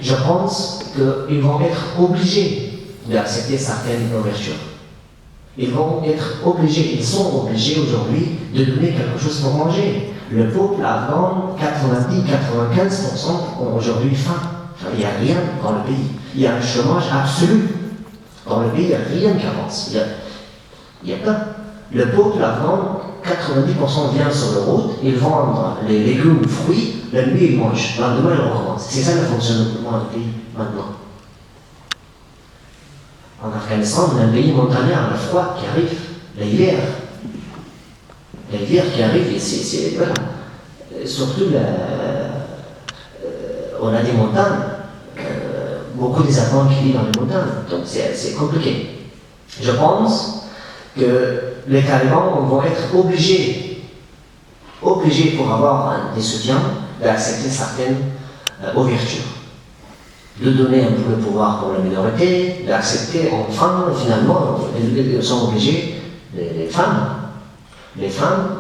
je pense qu'ils vont être obligés d'accepter certaines ouvertures. Ils vont être obligés, ils sont obligés aujourd'hui de donner quelque chose pour manger. Le peuple afghan, 90-95% ont aujourd'hui faim. Il n'y a rien dans le pays. Il y a un chômage absolu. Dans le pays, il n'y a rien qui avance. Il y a pas. Le peuple afghan, 90% vient sur la route, ils vendent les légumes, les fruits, la nuit ils mangent, le lendemain ils recommencent. C'est ça le fonctionnement du pays maintenant. En Afghanistan, on a un pays montagnard, le froid qui arrive, l'hiver. L'hiver qui arrive, et c'est voilà. Surtout, on a des montagnes, beaucoup des Afghans qui vivent dans les montagnes, donc c'est compliqué. Je pense que les talibans vont être obligés pour avoir des soutiens, d'accepter certaines ouvertures. De donner un peu de pouvoir pour la minorité, d'accepter enfin, finalement, ils sont obligés, les femmes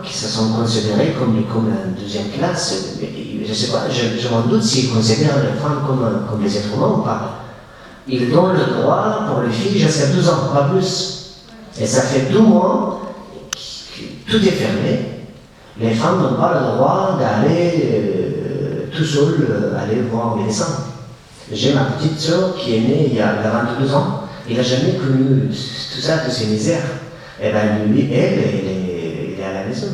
qui se sont considérées comme la deuxième classe, je ne sais pas, je m'en doute s'ils considèrent les femmes comme des êtres humains ou pas. Ils donnent le droit pour les filles jusqu'à 12 ans, pas plus. Et ça fait 2 mois que tout est fermé. Les femmes n'ont pas le droit d'aller tout seul aller voir un médecin. J'ai ma petite soeur qui est née il y a 22 ans, elle n'a jamais connu tout ça, toutes ces misères. Et bien lui, elle est à la maison.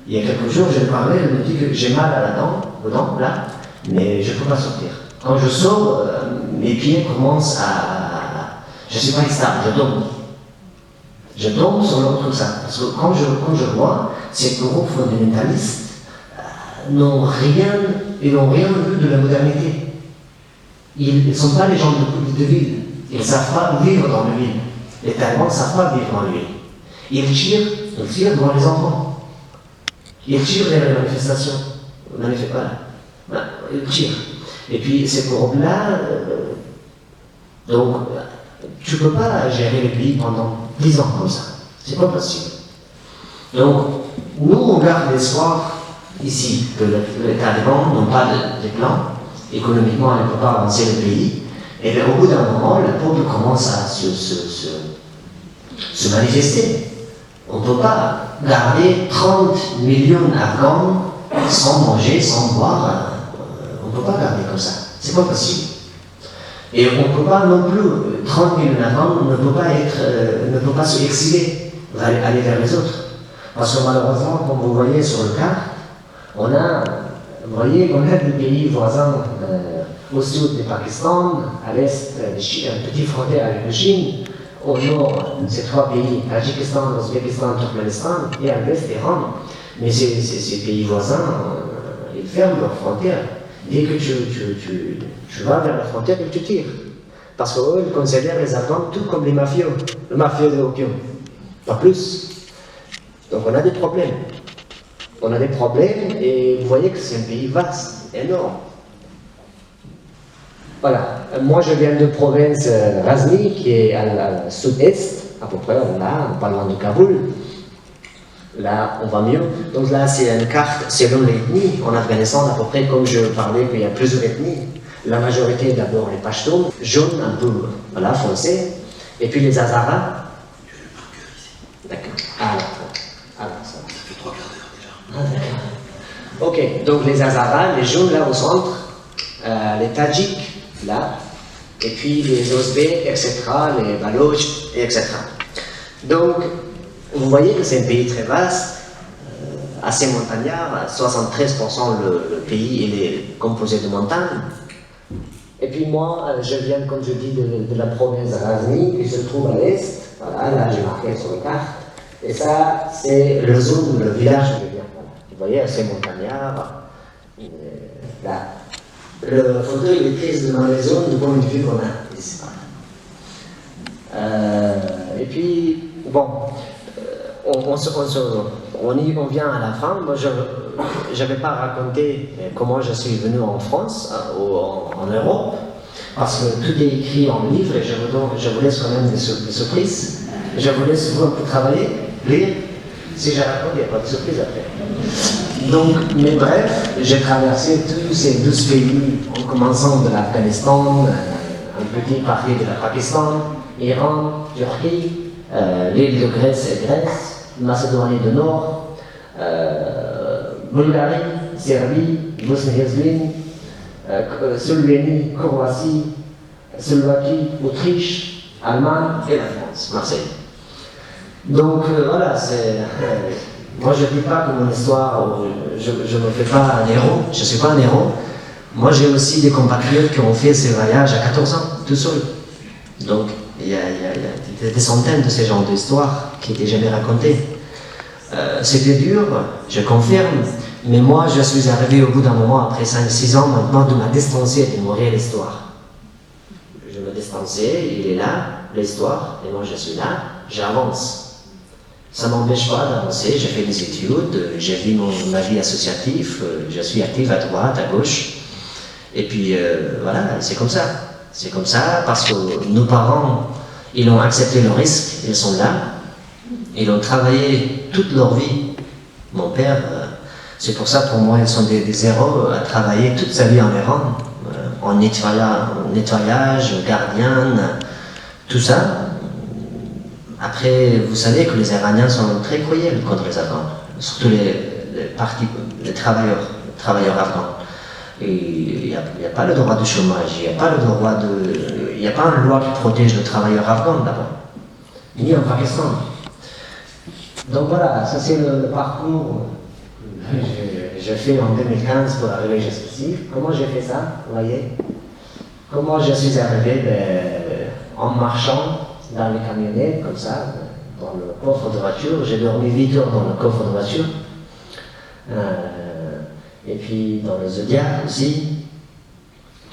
Il y a quelques jours, je lui parlais, elle me dit que j'ai mal à la dent, aux dents, là, mais je ne peux pas sortir. Quand je sors, mes pieds commencent à... Je ne suis pas stable, je tombe. Je tombe sur l'autre comme ça. Parce que quand je vois, ces groupes fondamentalistes n'ont rien vu de la modernité. Ils ne sont pas les gens de ville. Ils ne savent pas vivre dans la ville. Les talibans ne savent pas vivre dans la ville. Ils tirent devant les enfants. Ils tirent les manifestations. Voilà. Ils tirent. Et puis ces groupes-là, donc, tu ne peux pas gérer le pays pendant 10 ans comme ça. C'est pas possible. Donc, nous, on garde l'espoir ici que les talibans n'ont pas de plan. Économiquement, ils ne peuvent pas avancer le pays. Et bien, au bout d'un moment, le peuple commence à se manifester. On ne peut pas garder 30 millions d'Afghans sans manger, sans boire. On ne peut pas garder comme ça. C'est pas possible. Et on ne peut pas non plus, 30 millions d'Afghans ne peut pas se exiler, aller vers les autres. Parce que malheureusement, comme vous voyez sur le cas, on a vous voyez, on a des pays voisins au sud du Pakistan, à l'est, une petite frontière avec la Chine, au nord, ces trois pays, Tadjikistan, l'Ouzbékistan, le Turkménistan, et à l'est, l'Iran. Mais ces pays voisins, ils ferment leurs frontières. Dès que tu vas vers la frontière, ils te tirent. Parce qu'eux, ils considèrent les Afghans tout comme les mafieux, le mafieux de l'opium. Pas plus. Donc on a des problèmes. On a des problèmes et vous voyez que c'est un pays vaste, énorme. Voilà. Moi, je viens de province Ghazni, qui est à sud-est, à peu près, là, pas loin de Kaboul. Là, on va mieux. Donc là, c'est une carte selon l'ethnie. En Afghanistan, à peu près, comme je parlais, qu'il y a plusieurs ethnies. La majorité, d'abord, les Pashtuns, jaunes, un peu, voilà, foncés. Et puis les Hazaras. D'accord. Ah, ça va. Ça fait 3 quarts d'heure déjà. Ah, d'accord. Ok, donc les Hazaras, les jaunes, là, au centre. Les Tadjiks, là. Et puis les Ouzbeks, etc., les Baloches, etc. Donc, vous voyez que c'est un pays très vaste, assez montagnard, 73% le pays il est composé de montagnes. Et puis moi, je viens, comme je dis, de la province de Ghazni, qui se trouve à l'est. Voilà, là j'ai marqué sur la carte. Et ça, c'est le zone, le village où je viens. Voilà. Vous voyez, assez montagnard. Là. Le photo, il est prise devant les zones du point de vue qu'on a ici. Et puis, bon. On vient à la fin. Moi, je ne vais pas raconter comment je suis venu en France ou en Europe, parce que tout est écrit en livre et je vous laisse quand même des surprises. Je vous laisse vous travailler, lire. Si je raconte, il n'y a pas de surprise après. Donc, mais bref, j'ai traversé tous ces 12 pays en commençant de l'Afghanistan, un petit parti de la Pakistan, Iran, Turquie, l'île de Grèce et Grèce. Macédoine du Nord, Bulgarie, Serbie, Bosnie-Herzégovine, Slovénie, Croatie, Slovaquie, Autriche, Allemagne et la France, Marseille. Donc voilà, moi je ne dis pas que mon histoire, je ne me fais pas un héros, je ne suis pas un héros. Moi j'ai aussi des compatriotes qui ont fait ces voyages à 14 ans, tout seuls. Donc il y a des centaines de ces genres d'histoires qui n'étaient jamais racontées. C'était dur, je confirme, mais moi je suis arrivé au bout d'un moment, après 5-6 ans maintenant, de me distancer de mourir l'histoire. Je me distançais, il est là, l'histoire, et moi je suis là, j'avance. Ça ne m'empêche pas d'avancer, j'ai fait des études, j'ai vu ma vie associative, je suis actif à droite, à gauche, et puis voilà, c'est comme ça. C'est comme ça parce que nos parents, ils ont accepté le risque, ils sont là, ils ont travaillé toute leur vie. Mon père, c'est pour ça pour moi, ils sont des héros, à travailler toute sa vie en Iran, en nettoyage, gardien, tout ça. Après, vous savez que les Iraniens sont très cruels contre les Afghans, surtout les travailleurs afghans. Il n'y a pas le droit de chômage, il n'y a pas le droit il n'y a pas une loi qui protège le travailleur afghan d'abord, ni en Pakistan. Donc voilà, ça c'est le parcours que j'ai fait en 2015 pour arriver jusqu'ici. Comment j'ai fait ça, vous voyez? Comment je suis arrivé en marchant dans les camionnettes, comme ça, dans le coffre de voiture. J'ai dormi 8 heures dans le coffre de voiture. Et puis dans le Zodiac aussi,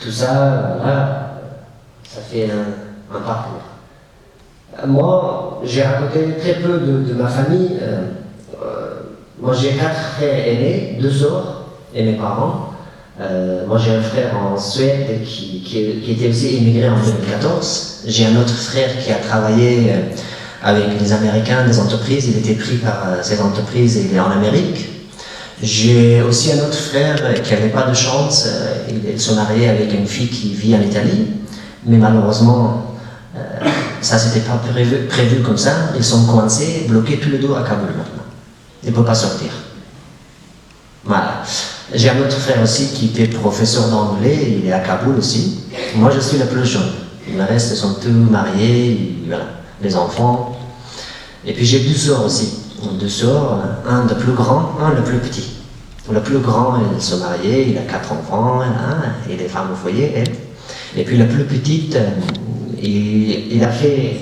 tout ça, là, ça fait un parcours. Moi, j'ai raconté très peu de ma famille. Moi, j'ai 4 frères aînés, 2 sœurs et mes parents. Moi, j'ai un frère en Suède qui était aussi immigré en 2014. J'ai un autre frère qui a travaillé avec les Américains, des entreprises. Il était pris par ces entreprises et il est en Amérique. J'ai aussi un autre frère qui n'avait pas de chance, ils sont mariés avec une fille qui vit en Italie, mais malheureusement, ça c'était pas prévu comme ça, ils sont coincés, bloqués tous les deux à Kaboul maintenant. Ils ne peuvent pas sortir. Voilà. J'ai un autre frère aussi qui était professeur d'anglais, il est à Kaboul aussi. Moi je suis le plus jeune, le reste sont tous mariés, voilà, les enfants. Et puis j'ai 2 sœurs aussi. 2 sœurs, un le plus grand, un le plus petit. Le plus grand, il se mariait, il a 4 enfants, hein, et des femmes au foyer, elle. Et puis la plus petite, il a fait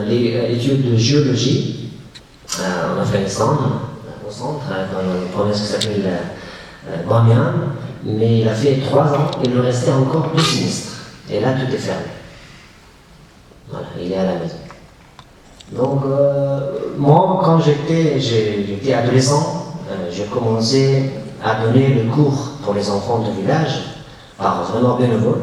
les études de géologie en Afghanistan, au centre, dans une province qui s'appelle Bamiyan, mais il a fait 3 ans, il lui restait encore 2 sinistres. Et là, tout est fermé. Voilà, il est à la maison. Donc, moi, quand j'étais adolescent, j'ai commencé à donner le cours pour les enfants de village, par vraiment bénévole.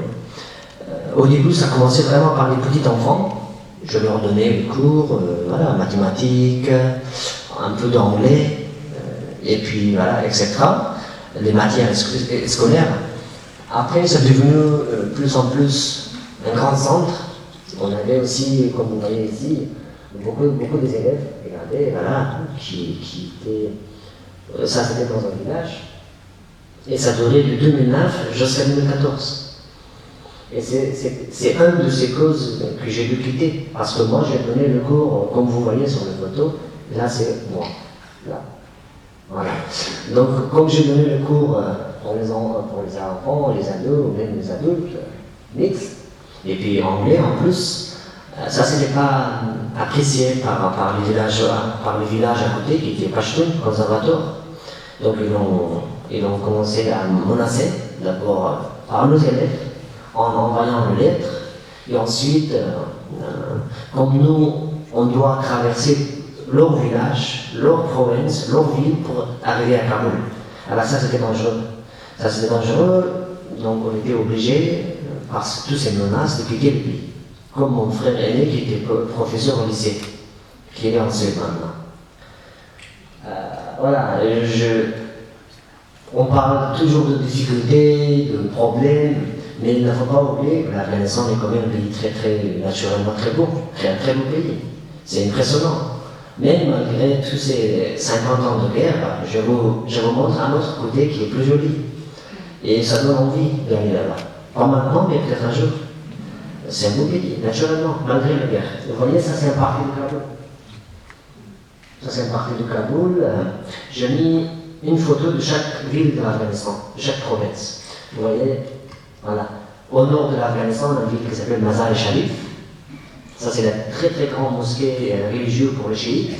Au début, ça commençait vraiment par les petits enfants. Je leur donnais les cours, voilà, mathématiques, un peu d'anglais, et puis voilà, etc. Les matières scolaires. Après, c'est devenu plus en plus un grand centre. On avait aussi, comme vous voyez ici, beaucoup des élèves, regardez, voilà, qui étaient. Ça, c'était dans un village. Et ça durait de 2009 jusqu'à 2014. Et c'est une de ces causes que j'ai dû quitter. Parce que moi, j'ai donné le cours, comme vous voyez sur la photo, là, c'est moi. Là. Voilà. Donc, comme j'ai donné le cours pour les enfants, les ados, ou même les adultes, mixtes, et puis anglais en plus, ça c'était pas apprécié par les villages à côté qui étaient Pashtun, conservateurs. Donc ils ont commencé à menacer, d'abord par nos élèves, en envoyant une lettre, et ensuite, comme nous, on doit traverser leur village, leur province, leur ville pour arriver à Kaboul. Alors ça c'était dangereux. Ça c'était dangereux, donc on était obligés, par toutes ces menaces, de quitter le pays. Comme mon frère aîné qui était professeur au lycée, qui est en Suède maintenant. Voilà, on parle toujours de difficultés, de problèmes, mais il ne faut pas oublier que l'Afghanistan est quand même un pays très naturellement très beau, un très beau pays. C'est impressionnant. Mais malgré tous ces 50 ans de guerre, je vous montre un autre côté qui est plus joli. Et ça donne envie d'aller là-bas. Pas maintenant, mais peut-être un jour. C'est un beau pays, naturellement, malgré la guerre. Vous voyez, ça c'est un parti de Kaboul. Ça c'est un parti de Kaboul. J'ai mis une photo de chaque ville de l'Afghanistan, de chaque province. Vous voyez, voilà. Au nord de l'Afghanistan, une ville qui s'appelle Mazar-e-Sharif. Ça c'est la très grande mosquée religieuse pour les chiites.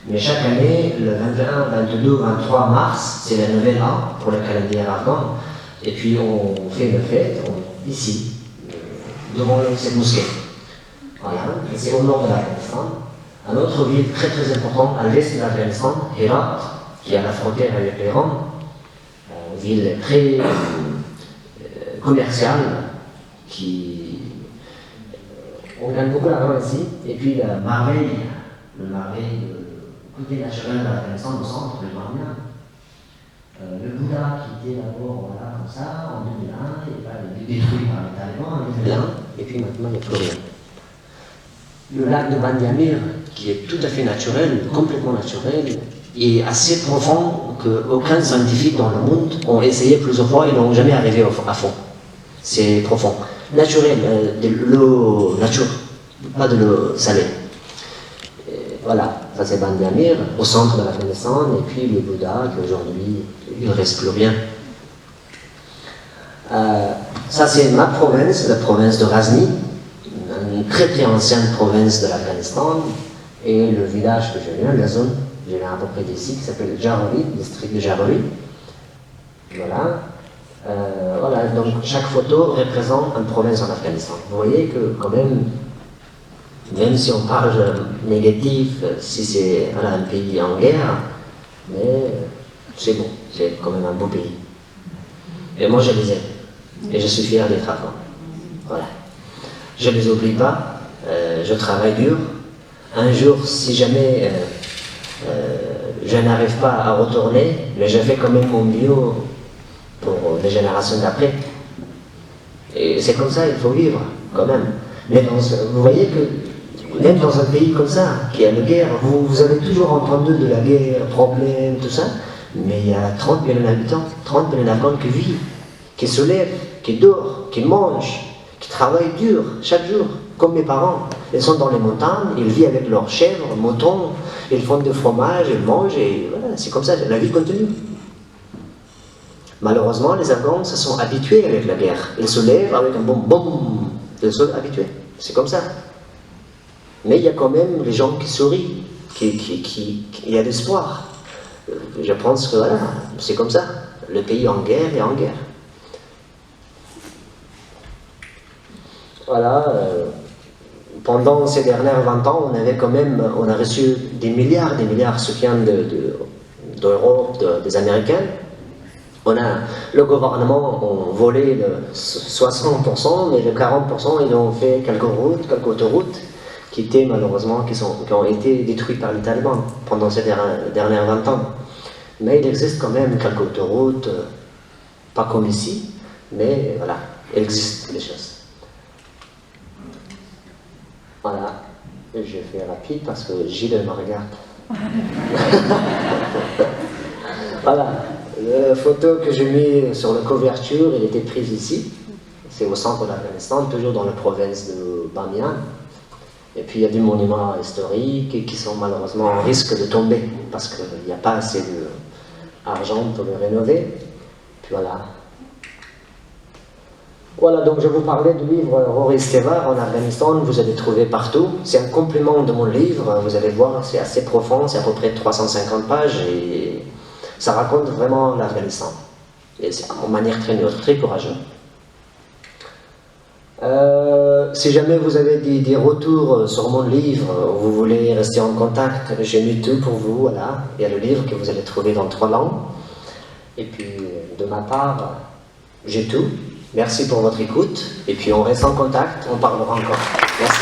Mais chaque année, le 21, 22, 23 mars, c'est la nouvelle an pour le calendrier afghan. Et puis on fait une fête ici, devant cette mosquée. Voilà, c'est au nord de l'Afghanistan. Une autre ville très importante à l'est de l'Afghanistan, Herat, qui est à la frontière avec l'Iran, une ville très commerciale, on gagne beaucoup d'argent ici. Et puis le merveille côté naturel de l'Afghanistan, au centre, le Bamiyan. Le Bouddha qui était d'abord voilà, comme ça, en 2001, il est détruit par les talibans en 2001, et puis maintenant il n'y a plus rien. Le lac de Bandiamir, qui est tout à fait naturel, complètement naturel, est assez profond qu'aucun scientifique dans le monde ont essayé plusieurs fois et n'ont jamais arrivé à fond. C'est profond. Naturel, de l'eau nature, pas de l'eau salée. Voilà, ça c'est Bandiamir, au centre de l'Afghanistan, et puis le Bouddha, qui aujourd'hui, il ne reste plus rien. Ça c'est ma province, la province de Ghazni, une très ancienne province de l'Afghanistan, et le village que je viens, la zone, je viens à peu près d'ici, qui s'appelle Jarori, district de Jarori. Voilà. Voilà, donc chaque photo représente une province en Afghanistan. Vous voyez que quand même si on parle négatif, si c'est voilà, un pays en guerre, mais c'est bon, c'est quand même un beau pays. Et moi je les aime, et je suis fier d'être afghan. Voilà. Je ne les oublie pas, je travaille dur. Un jour, si jamais je n'arrive pas à retourner, mais je fais quand même mon mieux pour les générations d'après. Et c'est comme ça, il faut vivre, quand même. Mais vous voyez que, même dans un pays comme ça, qui a la guerre, vous avez toujours entendu de la guerre, problèmes, tout ça, mais il y a 30 millions d'habitants, 30 millions d'Afghans qui vivent, qui se lèvent, qui dorment, qui mangent, qui travaillent dur, chaque jour, comme mes parents. Ils sont dans les montagnes, ils vivent avec leurs chèvres, moutons, ils font du fromage, ils mangent, et voilà, c'est comme ça, la vie continue. Malheureusement, les Afghans se sont habitués avec la guerre. Ils se lèvent avec un boum boum. Ils sont habitués. C'est comme ça. Mais il y a quand même les gens qui sourient, il y a de l'espoir. Je pense que voilà, c'est comme ça. Le pays en guerre est en guerre. Voilà. Pendant ces dernières 20 ans, on a reçu des milliards soutien d'Europe, des Américains. Le gouvernement a volé le 60%, mais le 40%, ils ont fait quelques autoroutes qui étaient malheureusement, qui ont été détruites par les talibans pendant ces dernières 20 ans. Mais il existe quand même quelques autoroutes, pas comme ici, mais voilà, il existe des choses. Voilà, je fais rapide parce que Gilles me regarde. Voilà, la photo que j'ai mise sur la couverture, elle était prise ici. C'est au centre de l'Afghanistan, toujours dans la province de Bamiyan. Et puis il y a des monuments historiques qui sont malheureusement en risque de tomber parce qu'il n'y a pas assez d'argent pour les rénover. Puis voilà. Voilà, donc je vous parlais du livre Rory Stevar en Afghanistan, vous allez trouver partout. C'est un complément de mon livre, vous allez voir, c'est assez profond, c'est à peu près 350 pages et ça raconte vraiment l'Afghanistan. Et c'est de manière très neutre, très courageuse. Si jamais vous avez des retours sur mon livre, vous voulez rester en contact, j'ai mis tout pour vous, voilà. Il y a le livre que vous allez trouver dans 3 langues. Et puis, de ma part, j'ai tout. Merci pour votre écoute, et puis on reste en contact, on parlera encore. Merci.